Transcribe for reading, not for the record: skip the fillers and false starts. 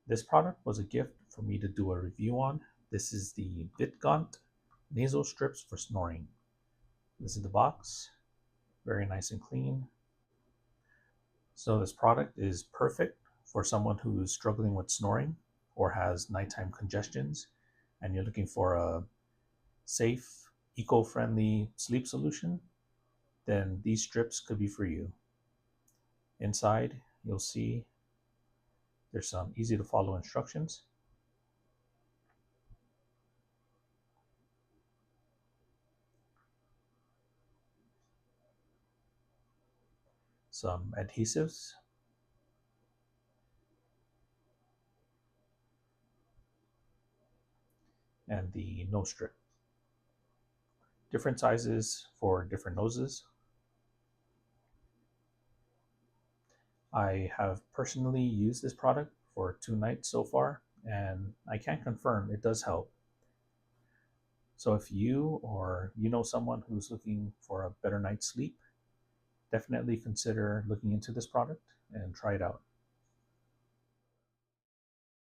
This product was a gift for me to do a review on. This is the Vitgont nasal strips for snoring. This is the box, very nice and clean. So this product is perfect for someone who is struggling with snoring or has nighttime congestions and you're looking for a safe, eco-friendly sleep solution, then these strips could be for you. Inside, you'll see there's some easy to follow instructions. Some adhesives, and the nose strip. Different sizes for different noses. I have personally used this product for 2 nights so far, and I can confirm it does help. So if you or you know someone who's looking for a better night's sleep, definitely consider looking into this product and try it out.